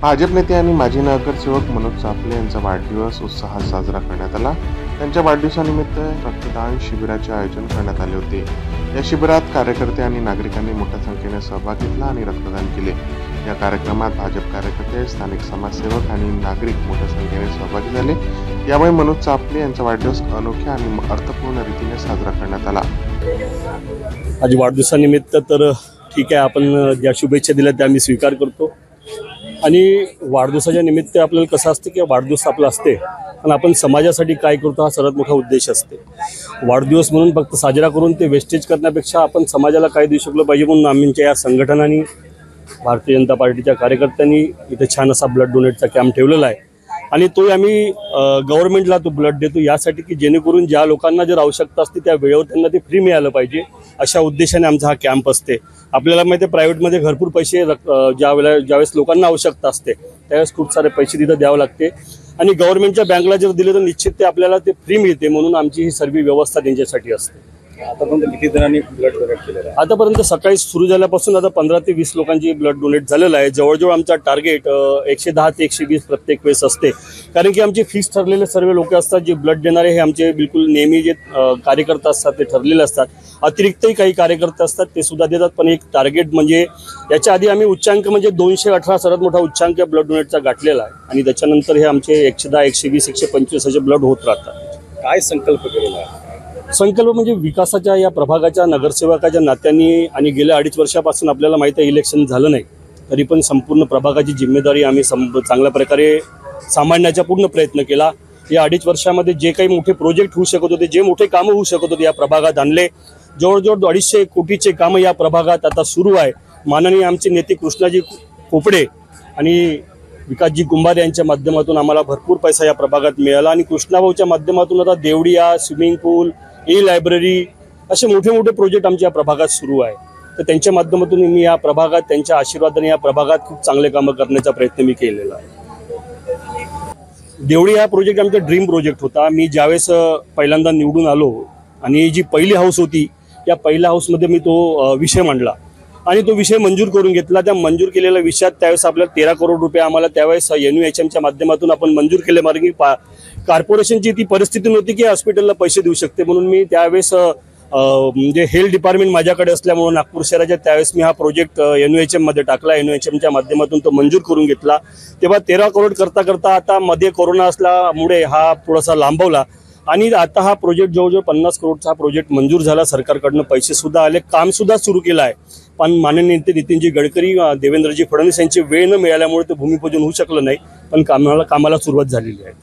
भाजप नेते आणि माजी नगरसेवक मनोज चाफले यांचा वाढदिवस उत्साहात साजरा करण्यात आला। त्यांच्या वाढदिवसानिमित्त रक्तदान शिबिराचे आयोजन करण्यात आले होते। या शिबिरात कार्यकर्ते आणि नागरिकांनी मोठ्या संख्येने सहभाग घेतला आणि रक्तदान केले। या कार्यक्रमात भाजप कार्यकर्ते, स्थानिक समाजसेवक आणि नागरिक मोठ्या संख्येने सहभागी झाले। यावेळी मनोज चाफले यांचा वाढदिवस अनोख्या आणि अर्थपूर्ण रीतीने साजरा करण्यात आला। आज वाढदिवसानिमित्त तर ठीक आहे, आपण ज्या शुभेच्छा दिल्या त्या मी स्वीकार करतो। आणि वाढदिवसाच्या निमित्त आपल्याला कसं असतं की वाढदिवस आपला असते, पण आपण समाजासाठी काय करतो हा सर्वात मोठा उद्देश असते। वाढदिवस म्हणून फक्त साजरा करून ते वेस्टेज करण्यापेक्षा आपण समाजाला काय देऊ शकलो पाहिजे म्हणून आमच्या या संघटनांनी, भारतीय जनता पार्टीच्या कार्यकर्त्यांनी इथे छान असा ब्लड डोनेटचा कॅम्प ठेवलेला आहे। आणि तो आम्ही गव्हर्नमेंटला तो ब्लड देतो यासाठी की जेणेकरून ज्या लोकांना जर आवश्यकता असते त्या वेळेवर त्यांना ते फ्री मिळालं पाहिजे, अशा उद्देशाने आमचा हा कॅम्प असते। आपल्याला माहिती आहे प्रायव्हेटमध्ये भरपूर पैसे ज्यावेळेस लोकांना आवश्यकता असते त्यावेळेस खूप सारे पैसे तिथं द्यावं लागते, आणि गव्हर्नमेंटच्या बँकला जर दिले तर निश्चित ते आपल्याला ते फ्री मिळते, म्हणून आमची ही सर्व व्यवस्था त्यांच्यासाठी असते। आतापर्यंत किती जणांनी ब्लड डोनेट केलेलं आहे? आतापर्यंत सकाळी सुरू झाल्यापासून आता 15 ते 20 लोकांची ब्लड डोनेट झालेलं आहे। जवळजवळ आमचा टार्गेट 110 ते 120 प्रत्येक वेळेस असते, कारण की आमचे फिक्स ठरलेले सर्व लोक असतात जे ब्लड देणारे, हे आमचे बिलकुल नेहमी जे कार्यकर्ते असतात ते ठरलेले असतात। अतिरिक्तही काही कार्यकर्ते असतात ते सुद्धा देतात, पण एक टार्गेट म्हणजे याच्या आधी आम्ही उच्चांक म्हणजे 218 सर्वात मोठा उच्चांक या ब्लड डोनेटचा गाठलेला आहे, आणि त्याच्यानंतर हे आमचे 110, 120, 125 असे ब्लड होत राहतात। काय संकल्प केलेला आहे? संकल्प म्हणजे विकासाच्या, या प्रभागाच्या नगरसेवकाच्या नात्याने, आणि गेल्या 2.5 वर्षापासून आपल्याला माहिती आहे इलेक्शन झालं नाही तरी पण संपूर्ण प्रभागाची जिम्मेदारी आम्ही चांगल्या प्रकारे सांभाळण्याचा पूर्ण प्रयत्न केला। या 2.5 वर्षामध्ये जे काही मोठे प्रोजेक्ट होऊ शकत होते, जे मोठे कामं होऊ शकत होते या प्रभागात आणले। जवळजवळ 250 कोटीचे कामं या प्रभागात आता सुरू आहे। माननीय आमचे नेते कृष्णाजी खोपडे आणि विकासजी कुंभार यांच्या माध्यमातून आम्हाला भरपूर पैसा या प्रभागात मिळाला, आणि कृष्णाभाऊच्या माध्यमातून आता देवडिया, स्विमिंग पूल, लायब्ररी असे मोठे मोठे प्रोजेक्ट आमच्या प्रभागात सुरू आहे। तर त्यांच्या माध्यमातून मी या प्रभागात, त्यांच्या आशीर्वादाने या प्रभागात खूप चांगले कामं करण्याचा प्रयत्न मी केलेला आहे। देवडी हा प्रोजेक्ट आमचा ड्रीम प्रोजेक्ट होता। मी ज्यावेळेस पहिल्यांदा निवडून आलो आणि जी पहिली हाऊस होती, या पहिल्या हाऊसमध्ये मी तो विषय मांडला आणि तो विषय मंजूर करून घेतला। त्या मंजूर केलेल्या विषयात त्यावेळेस आपल्याला 13 करोड रुपये आम्हाला त्यावेळेस NUHMच्या माध्यमातून आपण मंजूर केले, कारण की कॉर्पोरेशनची ती परिस्थिती नव्हती की हॉस्पिटलला पैसे देऊ शकते, म्हणून मी त्यावेळेस म्हणजे हेल्थ डिपार्टमेंट माझ्याकडे असल्यामुळे नागपूर शहराच्या त्यावेळेस मी हा प्रोजेक्ट NUHM मध्ये टाकला। NUHMच्या माध्यमातून तो मंजूर करून घेतला। तेव्हा 13 करोड करता करता आता मध्ये कोरोना असल्यामुळे हा थोडासा लांबवला, आणि आता हा प्रोजेक्ट जवळजवळ 50 करोडचा हा प्रोजेक्ट मंजूर झाला। सरकारकडनं पैसे सुद्धा आले, काम सुद्धा सुरू केलं आहे, पण माननीय नेते नितीनजी गडकरी, देवेंद्रजी फडणवीस यांची वेळ न मिळाल्यामुळे ते भूमिपूजन होऊ शकलं नाही, पण कामाला सुरुवात झालेली आहे।